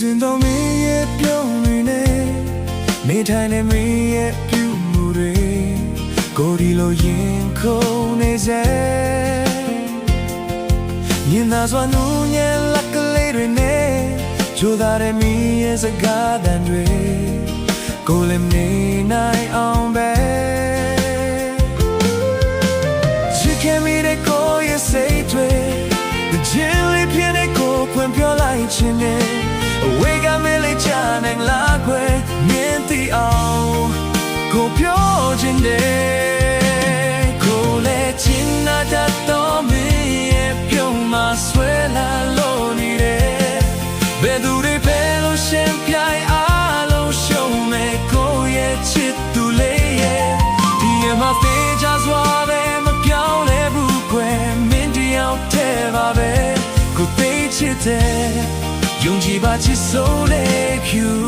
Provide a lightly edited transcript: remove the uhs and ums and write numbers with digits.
စဉ်သောမင်းရဲ့ပြုံးတွေနဲ့နေထိုင်တဲ့မင်းရဲ့ပြုမှုတွေကိုယ်ဒီလိုရင်ခုန်နေစေမြင်သာစွာနူးညံ့လက်ကလေးတွေနဲ့ကြိုးစားတဲ့မင်းရဲ့စကားသံတွေကိုယ်လည်းနေနိုင်အောင်ပဲချစ်ခင်မိတဲ့ကိုယ်ရဲ့စိတ်တွေချင်းလေးပြည့်တဲ့ကိုယ်ဖွင့်ပြလိုက်ခြင်းနဲ့အဝေးကမလေးချနိုင်လာခွေမြင်သိအောင်ကိုပြောခြင်းနဲ့ကိုလည်းချင်နာတတ်တော်မင်းရဲ့ပြုံးမဆွဲလာလို့နေတယ်ဘယ်သူတွေပဲလို့ရှင်ပြိုင်အားလုံးရှုံးမဲ့ကိုရဲ့ချစ်သူလေးရဲ့ဒီမှာသေးကြစွာပဲမပြောင်းလဲဘူးခွေမင်းတယောက်တည်းပါပဲကိုသိချစ်တဲ့ယုံကြည်ပါချစ်ဆိုလေ you